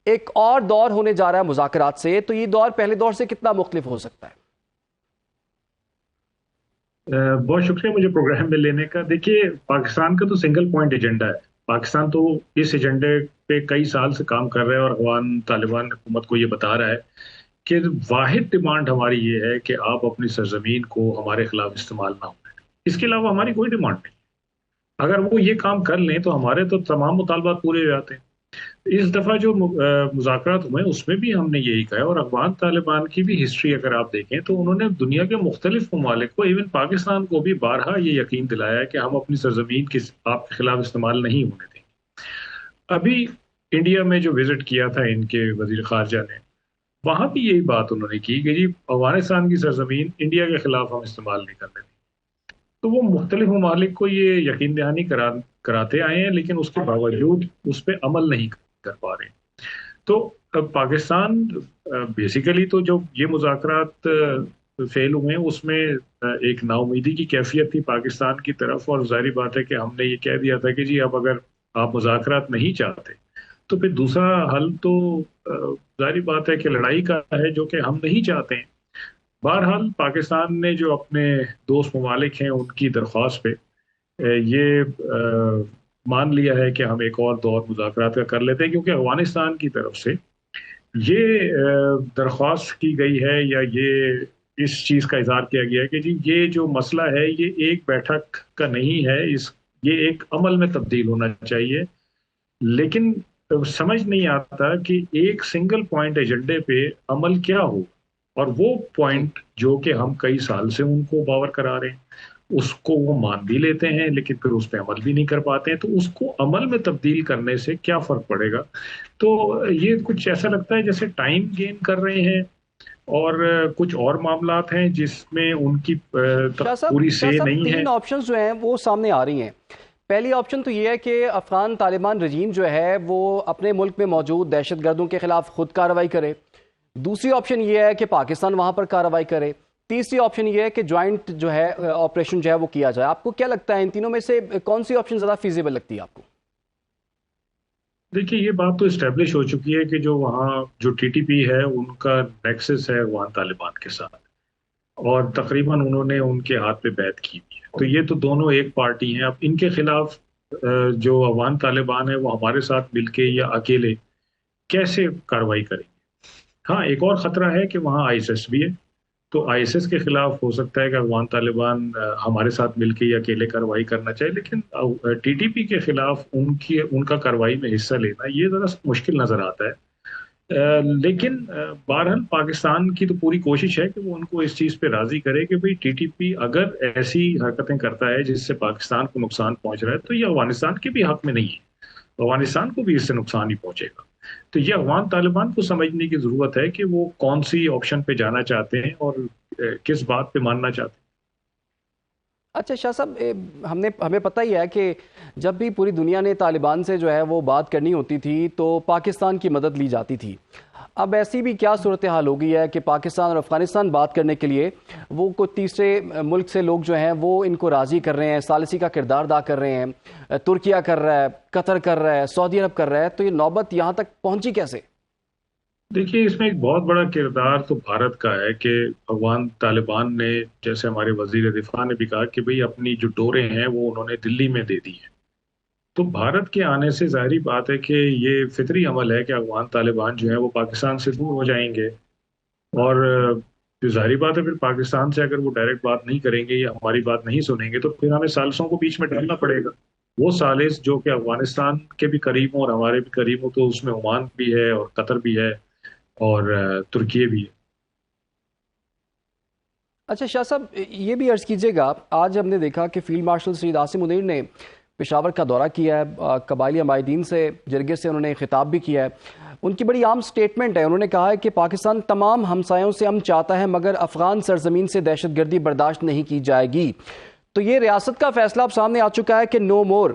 ایک اور دور ہونے جا رہا ہے مذاکرات سے، تو یہ دور پہلے دور سے کتنا مختلف ہو سکتا ہے؟ بہت شکریہ مجھے پروگرام میں لینے کا. دیکھیے، پاکستان کا تو سنگل پوائنٹ ایجنڈا ہے. پاکستان تو اس ایجنڈے پہ کئی سال سے کام کر رہا ہے، اور افغان طالبان حکومت کو یہ بتا رہا ہے کہ واحد ڈیمانڈ ہماری یہ ہے کہ آپ اپنی سرزمین کو ہمارے خلاف استعمال نہ ہوں. اس کے علاوہ ہماری کوئی ڈیمانڈ نہیں. اگر وہ یہ کام کر لیں تو ہمارے تو تمام مطالبات پورے ہو جاتے ہیں. اس دفعہ جو مذاکرات ہوئے اس میں بھی ہم نے یہی کہا ہے، اور افغان طالبان کی بھی ہسٹری اگر آپ دیکھیں تو انہوں نے دنیا کے مختلف ممالک کو، ایون پاکستان کو بھی بارہا یہ یقین دلایا ہے کہ ہم اپنی سرزمین کی آپ کے خلاف استعمال نہیں ہونے دیں گے. ابھی انڈیا میں جو وزٹ کیا تھا ان کے وزیر خارجہ نے، وہاں بھی یہی بات انہوں نے کی کہ جی افغانستان کی سرزمین انڈیا کے خلاف ہم استعمال نہیں کرنے دیں. تو وہ مختلف ممالک کو یہ یقین دہانی کراتے آئے ہیں، لیکن اس کے باوجود اس پہ عمل نہیں کر پا رہے. تو پاکستان بیسیکلی تو جو یہ مذاکرات فیل ہوئے ہیں اس میں ایک نا امیدی کی کیفیت تھی پاکستان کی طرف، اور ظاہری بات ہے کہ ہم نے یہ کہہ دیا تھا کہ جی اب اگر آپ مذاکرات نہیں چاہتے تو پھر دوسرا حل تو ظاہری بات ہے کہ لڑائی کا ہے، جو کہ ہم نہیں چاہتے ہیں. بہرحال پاکستان نے جو اپنے دوست ممالک ہیں ان کی درخواست پہ یہ مان لیا ہے کہ ہم ایک اور دور مذاکرات کا کر لیتے ہیں، کیونکہ افغانستان کی طرف سے یہ درخواست کی گئی ہے، یا یہ اس چیز کا اظہار کیا گیا ہے کہ جی یہ جو مسئلہ ہے یہ ایک بیٹھک کا نہیں ہے، یہ ایک عمل میں تبدیل ہونا چاہیے. لیکن سمجھ نہیں آتا کہ ایک سنگل پوائنٹ ایجنڈے پہ عمل کیا ہو، اور وہ پوائنٹ جو کہ ہم کئی سال سے ان کو باور کرا رہے ہیں اس کو وہ مان بھی لیتے ہیں، لیکن پھر اس پہ عمل بھی نہیں کر پاتے ہیں. تو اس کو عمل میں تبدیل کرنے سے کیا فرق پڑے گا؟ تو یہ کچھ ایسا لگتا ہے جیسے ٹائم گین کر رہے ہیں، اور کچھ اور معاملات ہیں جس میں ان کی پوری سے نہیں ہے. تین آپشنز جو ہیں وہ سامنے آ رہی ہیں. پہلی آپشن تو یہ ہے کہ افغان طالبان رجیم جو ہے وہ اپنے ملک میں موجود دہشت گردوں کے خلاف خود کارروائی کرے. دوسری آپشن یہ ہے کہ پاکستان وہاں پر کارروائی کرے. تیسری آپشن یہ ہے کہ جوائنٹ جو ہے آپریشن جو ہے وہ کیا جائے. آپ کو کیا لگتا ہے ان تینوں میں سے کون سی آپشن زیادہ فیزیبل لگتی ہے آپ کو؟ دیکھیے، یہ بات تو اسٹیبلش ہو چکی ہے کہ جو وہاں جو ٹی ٹی پی ہے ان کا نیکسس ہے افغان طالبان کے ساتھ، اور تقریباً انہوں نے ان کے ہاتھ پہ بیعت کی بھی ہے. تو یہ تو دونوں ایک پارٹی ہیں. اب ان کے خلاف جو افغان طالبان ہے وہ ہمارے ساتھ مل کے یا اکیلے کیسے کارروائی کریں گے؟ ہاں، ایک اور خطرہ ہے کہ وہاں آئی ایس ایس بھی ہے. تو آئی ایس ایس کے خلاف ہو سکتا ہے کہ افغان طالبان ہمارے ساتھ مل کے یا اکیلے کارروائی کرنا چاہے، لیکن ٹی ٹی پی کے خلاف ان کا کارروائی میں حصہ لینا یہ ذرا مشکل نظر آتا ہے. لیکن بہرحال پاکستان کی تو پوری کوشش ہے کہ وہ ان کو اس چیز پہ راضی کرے کہ بھئی ٹی ٹی پی اگر ایسی حرکتیں کرتا ہے جس سے پاکستان کو نقصان پہنچ رہا ہے تو یہ افغانستان کے بھی حق میں نہیں ہے. افغانستان کو بھی اس سے نقصان ہی پہنچے گا. تو یہ افغان طالبان کو سمجھنے کی ضرورت ہے کہ وہ کون سی آپشن پہ جانا چاہتے ہیں اور کس بات پہ ماننا چاہتے ہیں. اچھا شاہ صاحب، ہمیں پتہ ہی ہے کہ جب بھی پوری دنیا نے طالبان سے جو ہے وہ بات کرنی ہوتی تھی تو پاکستان کی مدد لی جاتی تھی. اب ایسی بھی کیا صورتحال ہو گئی ہے کہ پاکستان اور افغانستان بات کرنے کے لیے وہ کوئی تیسرے ملک سے لوگ جو ہیں وہ ان کو راضی کر رہے ہیں، ثالثی کا کردار ادا کر رہے ہیں. ترکیہ کر رہا ہے، قطر کر رہا ہے، سعودی عرب کر رہا ہے. تو یہ نوبت یہاں تک پہنچی کیسے؟ دیکھیے، اس میں ایک بہت بڑا کردار تو بھارت کا ہے کہ افغان طالبان نے، جیسے ہمارے وزیر دفاع نے بھی کہا کہ بھئی اپنی جو ڈوریں ہیں وہ انہوں نے دلی میں دے دی ہیں. تو بھارت کے آنے سے ظاہری بات ہے کہ یہ فطری عمل ہے کہ افغان طالبان جو ہیں وہ پاکستان سے دور ہو جائیں گے. اور ظاہری بات ہے پھر پاکستان سے اگر وہ ڈائریکٹ بات نہیں کریں گے یا ہماری بات نہیں سنیں گے تو پھر ہمیں ثالثوں کو بیچ میں ڈالنا پڑے گا. وہ ثالث جو کہ افغانستان کے بھی قریب ہوں اور ہمارے بھی قریب ہوں، تو اس میں عمان بھی ہے اور قطر بھی ہے اور ترکیے بھی ہے. اچھا شاہ صاحب، یہ بھی عرض کیجیے گا، آج ہم نے دیکھا کہ فیلڈ مارشل سید عاصم منیر نے پشاور کا دورہ کیا ہے، قبائلی عمائدین سے جرگے سے انہوں نے خطاب بھی کیا ہے. ان کی بڑی عام سٹیٹمنٹ ہے، انہوں نے کہا ہے کہ پاکستان تمام ہمسایوں سے امن چاہتا ہے مگر افغان سرزمین سے دہشت گردی برداشت نہیں کی جائے گی. تو یہ ریاست کا فیصلہ اب سامنے آ چکا ہے کہ نو مور.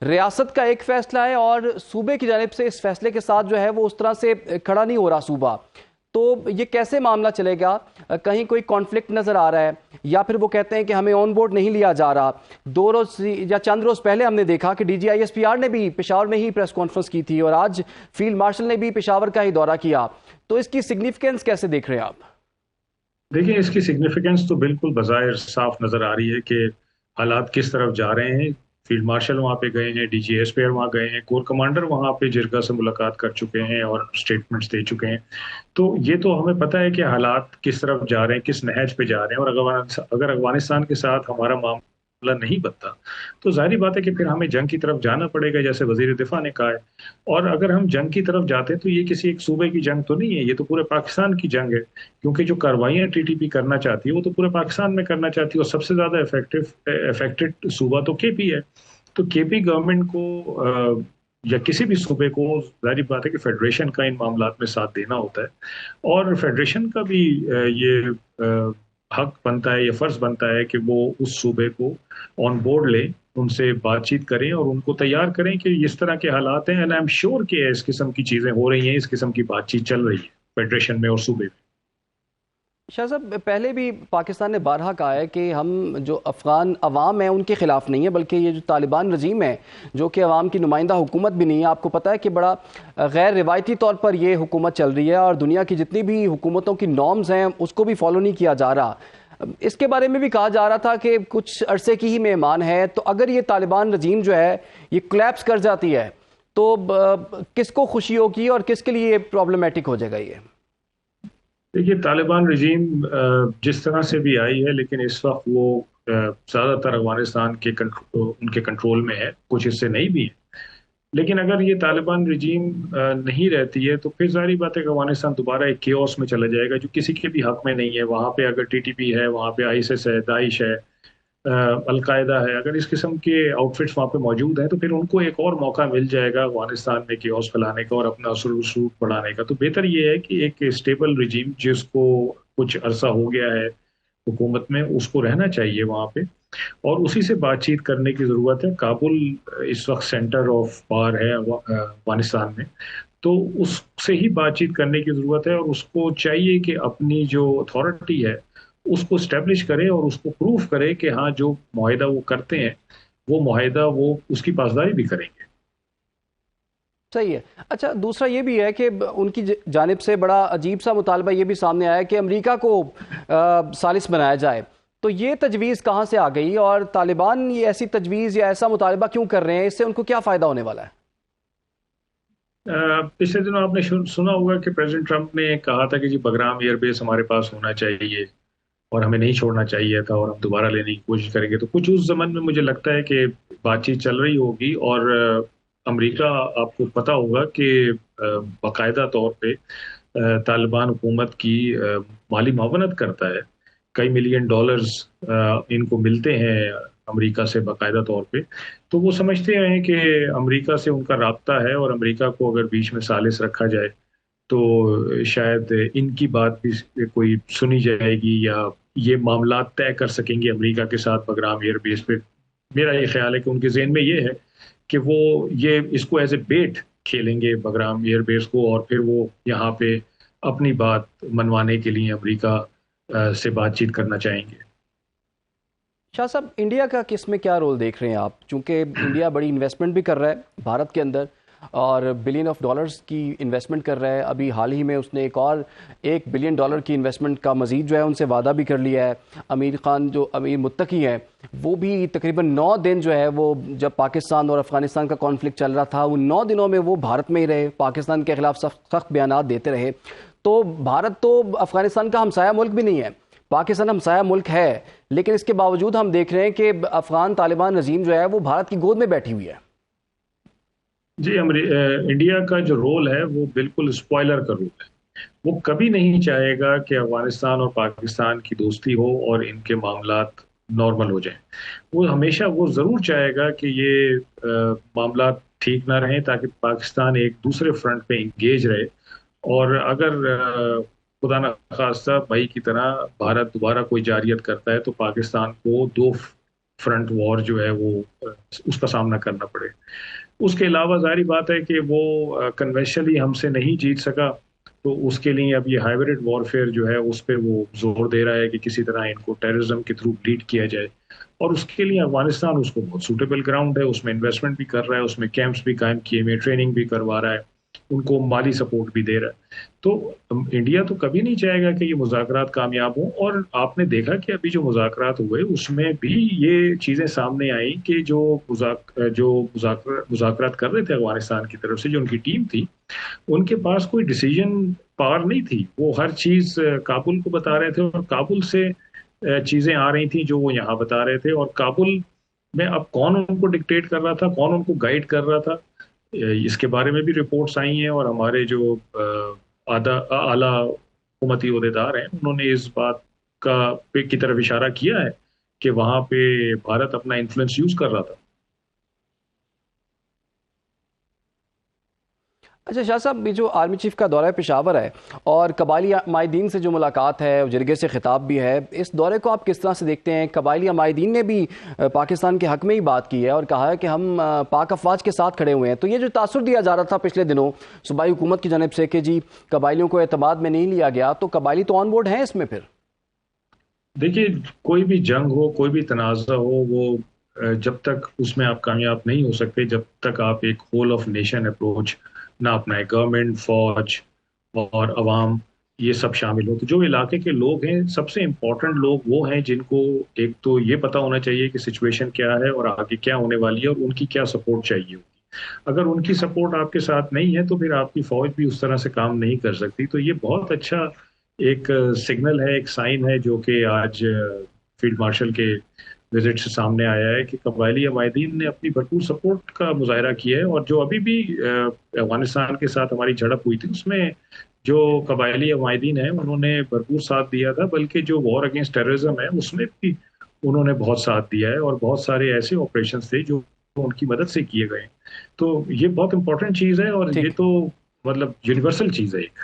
ریاست کا ایک فیصلہ ہے اور صوبے کی جانب سے اس فیصلے کے ساتھ جو ہے وہ اس طرح سے کھڑا نہیں ہو رہا صوبہ. تو یہ کیسے معاملہ چلے گا؟ کہیں کوئی کانفلکٹ نظر آ رہا ہے یا پھر وہ کہتے ہیں کہ ہمیں آن بورڈ نہیں لیا جا رہا؟ 2 روز یا چند روز پہلے ہم نے دیکھا کہ DGISPR نے بھی پشاور میں ہی پریس کانفرنس کی تھی اور آج فیلڈ مارشل نے بھی پشاور کا ہی دورہ کیا. تو اس کی سگنیفیکینس کیسے دیکھ رہے ہیں آپ؟ دیکھیں، اس کی سگنیفیکینس تو بالکل بظاہر صاف نظر آ رہی ہے کہ حالات کس طرف جا رہے ہیں. فیلڈ مارشل وہاں پہ گئے ہیں، DGISPR وہاں گئے ہیں، کور کمانڈر وہاں پہ جرگا سے ملاقات کر چکے ہیں اور اسٹیٹمنٹس دے چکے ہیں. تو یہ تو ہمیں پتہ ہے کہ حالات کس طرف جا رہے ہیں، کس نہج پہ جا رہے ہیں. اور اگر افغانستان کے ساتھ ہمارا معاملہ نہیں بنتا تو ظاہری بات ہے کہ پھر ہمیں جنگ کی طرف جانا پڑے گا، جیسے وزیر دفاع نے کہا ہے. اور اگر ہم جنگ کی طرف جاتے ہیں تو یہ کسی ایک صوبے کی جنگ تو نہیں ہے، یہ تو پورے پاکستان کی جنگ ہے. کیونکہ جو کارروائیاں TTP کرنا چاہتی ہے وہ تو پورے پاکستان میں کرنا چاہتی ہے، اور سب سے زیادہ افیکٹڈ صوبہ تو KP ہے. تو KP گورنمنٹ کو یا کسی بھی صوبے کو ظاہری بات ہے کہ فیڈریشن کا ان معاملات میں ساتھ دینا ہوتا ہے. اور فیڈریشن کا بھی یہ حق بنتا ہے یا فرض بنتا ہے کہ وہ اس صوبے کو آن بورڈ لیں، ان سے بات چیت کریں اور ان کو تیار کریں کہ اس طرح کے حالات ہیں. اینڈ آئی ایم شیور کہ اس قسم کی چیزیں ہو رہی ہیں، اس قسم کی بات چیت چل رہی ہے فیڈریشن میں اور صوبے میں. شاہ صاحب، پہلے بھی پاکستان نے بارہا کہا ہے کہ ہم جو افغان عوام ہیں ان کے خلاف نہیں ہے، بلکہ یہ جو طالبان رجیم ہے جو کہ عوام کی نمائندہ حکومت بھی نہیں ہے. آپ کو پتہ ہے کہ بڑا غیر روایتی طور پر یہ حکومت چل رہی ہے اور دنیا کی جتنی بھی حکومتوں کی نارمز ہیں اس کو بھی فالو نہیں کیا جا رہا. اس کے بارے میں بھی کہا جا رہا تھا کہ کچھ عرصے کی ہی مہمان ہے. تو اگر یہ طالبان رجیم جو ہے یہ کولیپس کر جاتی ہے تو کس کو خوشی ہوگی اور کس کے لیے پرابلمیٹک ہو جائے گا یہ؟ دیکھیے، طالبان رجیم جس طرح سے بھی آئی ہے، لیکن اس وقت وہ زیادہ تر افغانستان کے ان کے کنٹرول میں ہے، کچھ حصے نہیں بھی ہیں. لیکن اگر یہ طالبان رجیم نہیں رہتی ہے تو پھر ظاہری بات ہے کہ افغانستان دوبارہ ایک کیوس میں چلا جائے گا جو کسی کے بھی حق میں نہیں ہے. وہاں پہ اگر TTP ہے، وہاں پہ ISIS ہے، داعش ہے، القاعدہ ہے، اگر اس قسم کے آؤٹ فٹس وہاں پہ موجود ہیں تو پھر ان کو ایک اور موقع مل جائے گا افغانستان میں کیوس پھیلانے کا اور اپنا اثر و رسوخ بڑھانے کا. تو بہتر یہ ہے کہ ایک اسٹیبل رجیم جس کو کچھ عرصہ ہو گیا ہے حکومت میں، اس کو رہنا چاہیے وہاں پہ اور اسی سے بات چیت کرنے کی ضرورت ہے. کابل اس وقت سینٹر آف پاور ہے افغانستان میں، تو اس سے ہی بات چیت کرنے کی ضرورت ہے. اور اس کو چاہیے کہ اپنی جو اتھارٹی ہے اس کو اسٹیبلش کرے اور اس کو پروف کرے کہ ہاں جو معاہدہ وہ کرتے ہیں وہ معاہدہ وہ اس کی پاسداری بھی کریں گے. صحیح ہے. اچھا، دوسرا یہ بھی ہے کہ ان کی جانب سے بڑا عجیب سا مطالبہ یہ بھی سامنے آیا کہ امریکہ کو ثالث بنایا جائے. تو یہ تجویز کہاں سے آ گئی اور طالبان یہ ایسی تجویز یا ایسا مطالبہ کیوں کر رہے ہیں؟ اس سے ان کو کیا فائدہ ہونے والا ہے؟ پچھلے دنوں آپ نے سنا ہوگا کہ پریزیڈنٹ ٹرمپ نے کہا تھا کہ جی بگرام ایئر بیس ہمارے پاس ہونا چاہیے اور ہمیں نہیں چھوڑنا چاہیے تھا اور ہم دوبارہ لینے کی کوشش کریں گے. تو کچھ اس زمن میں مجھے لگتا ہے کہ بات چیت چل رہی ہوگی اور امریکہ، آپ کو پتا ہوگا کہ باقاعدہ طور پہ طالبان حکومت کی مالی معاونت کرتا ہے. کئی ملین ڈالرز ان کو ملتے ہیں امریکہ سے باقاعدہ طور پہ. تو وہ سمجھتے ہیں کہ امریکہ سے ان کا رابطہ ہے اور امریکہ کو اگر بیچ میں ثالث رکھا جائے تو شاید ان کی بات بھی کوئی سنی جائے گی یا یہ معاملات طے کر سکیں گے امریکہ کے ساتھ بگرام ایئر بیس پہ. میرا یہ خیال ہے کہ ان کے ذہن میں یہ ہے کہ وہ یہ اس کو ایز اے بیٹ کھیلیں گے بگرام ایئر بیس کو، اور پھر وہ یہاں پہ اپنی بات منوانے کے لیے امریکہ سے بات چیت کرنا چاہیں گے. شاہ صاحب، انڈیا کا کس میں کیا رول دیکھ رہے ہیں آپ؟ چونکہ انڈیا بڑی انویسٹمنٹ بھی کر رہا ہے بھارت کے اندر اور بلین آف ڈالرز کی انویسٹمنٹ کر رہا ہے. ابھی حال ہی میں اس نے ایک اور $1 بلین کی انویسٹمنٹ کا مزید جو ہے ان سے وعدہ بھی کر لیا ہے. امیر خان جو امیر متقی ہیں وہ بھی تقریباً 9 دن جو ہے وہ جب پاکستان اور افغانستان کا کانفلکٹ چل رہا تھا ان 9 دنوں میں وہ بھارت میں ہی رہے، پاکستان کے خلاف سخت بیانات دیتے رہے. تو بھارت تو افغانستان کا ہمسایہ ملک بھی نہیں ہے، پاکستان ہمسایہ ملک ہے، لیکن اس کے باوجود ہم دیکھ رہے ہیں کہ افغان طالبان رجیم جو ہے وہ بھارت کی گود میں بیٹھی ہوئی ہے. جی، انڈیا کا جو رول ہے وہ بالکل اسپوائلر کا رول ہے. وہ کبھی نہیں چاہے گا کہ افغانستان اور پاکستان کی دوستی ہو اور ان کے معاملات نارمل ہو جائیں. وہ ہمیشہ وہ ضرور چاہے گا کہ یہ معاملات ٹھیک نہ رہیں تاکہ پاکستان ایک دوسرے فرنٹ پہ انگیج رہے. اور اگر خدا نہ خواستہ مئی کی طرح بھارت دوبارہ کوئی جارحیت کرتا ہے تو پاکستان کو 2 فرنٹ وار جو ہے وہ اس کا سامنا کرنا پڑے. اس کے علاوہ ظاہری بات ہے کہ وہ کنونشنلی ہم سے نہیں جیت سکا تو اس کے لیے اب یہ ہائیبریڈ وارفیئر جو ہے اس پہ وہ زور دے رہا ہے کہ کسی طرح ان کو ٹیررزم کے تھرو لیڈ کیا جائے، اور اس کے لیے افغانستان اس کو بہت سوٹیبل گراؤنڈ ہے، اس میں انویسٹمنٹ بھی کر رہا ہے، اس میں کیمپس بھی قائم کیے ہوئے، ٹریننگ بھی کروا رہا ہے، ان کو مالی سپورٹ بھی دے رہا ہے۔ تو انڈیا تو کبھی نہیں چاہے گا کہ یہ مذاکرات کامیاب ہوں، اور آپ نے دیکھا کہ ابھی جو مذاکرات ہوئے اس میں بھی یہ چیزیں سامنے آئیں کہ جو مذاکرات کر رہے تھے افغانستان کی طرف سے جو ان کی ٹیم تھی، ان کے پاس کوئی ڈیسیجن پاور نہیں تھی، وہ ہر چیز کابل کو بتا رہے تھے، اور کابل سے چیزیں آ رہی تھیں جو وہ یہاں بتا رہے تھے، اور کابل میں اب کون ان کو ڈکٹیٹ کر رہا تھا، کون ان کو گائیڈ کر رہا تھا، اس کے بارے میں بھی رپورٹس آئی ہیں، اور ہمارے جو اعلیٰ حکومتی عہدیدار ہیں انہوں نے اس بات کی طرف اشارہ کیا ہے کہ وہاں پہ بھارت اپنا انفلوئنس یوز کر رہا تھا۔ اچھا شاہ صاحب، یہ جو آرمی چیف کا دورہ پشاور ہے اور قبائلی عمائدین سے جو ملاقات ہے، جرگے سے خطاب بھی ہے، اس دورے کو آپ کس طرح سے دیکھتے ہیں؟ قبائلی عمائدین نے بھی پاکستان کے حق میں ہی بات کی ہے اور کہا ہے کہ ہم پاک افواج کے ساتھ کھڑے ہوئے ہیں، تو یہ جو تاثر دیا جا رہا تھا پچھلے دنوں صوبائی حکومت کی جانب سے کہ جی قبائلیوں کو اعتماد میں نہیں لیا گیا، تو قبائلی تو آن بورڈ ہیں اس میں؟ پھر دیکھیے، کوئی بھی جنگ ہو، کوئی بھی تنازع ہو، وہ جب تک اس میں آپ کامیاب نہیں ہو سکتے جب تک آپ ایک ہول آف نیشن اپروچ نہ اپنائے، گورنمنٹ، فوج اور عوام یہ سب شامل ہو۔ تو جو علاقے کے لوگ ہیں، سب سے امپورٹنٹ لوگ وہ ہیں جن کو ایک تو یہ پتا ہونا چاہیے کہ سچویشن کیا ہے اور آگے کیا ہونے والی ہے، اور ان کی کیا سپورٹ چاہیے ہوگی۔ اگر ان کی سپورٹ آپ کے ساتھ نہیں ہے تو پھر آپ کی فوج بھی اس طرح سے کام نہیں کر سکتی۔ تو یہ بہت اچھا ایک سگنل ہے، ایک سائن ہے جو کہ آج فیلڈ مارشل کے وزٹ سے سامنے آیا ہے کہ قبائلی عمائدین نے اپنی بھرپور سپورٹ کا مظاہرہ کیا ہے، اور جو ابھی بھی افغانستان کے ساتھ ہماری جھڑپ ہوئی تھی اس میں جو قبائلی عمائدین ہیں انہوں نے بھرپور ساتھ دیا تھا، بلکہ جو وار اگینسٹ ٹیررزم ہے اس میں بھی انہوں نے بہت ساتھ دیا ہے، اور بہت سارے ایسے آپریشنز تھے جو ان کی مدد سے کیے گئے ہیں۔ تو یہ بہت امپورٹنٹ چیز ہے، اور یہ ٹھیک، تو مطلب یونیورسل چیز ہے ایک۔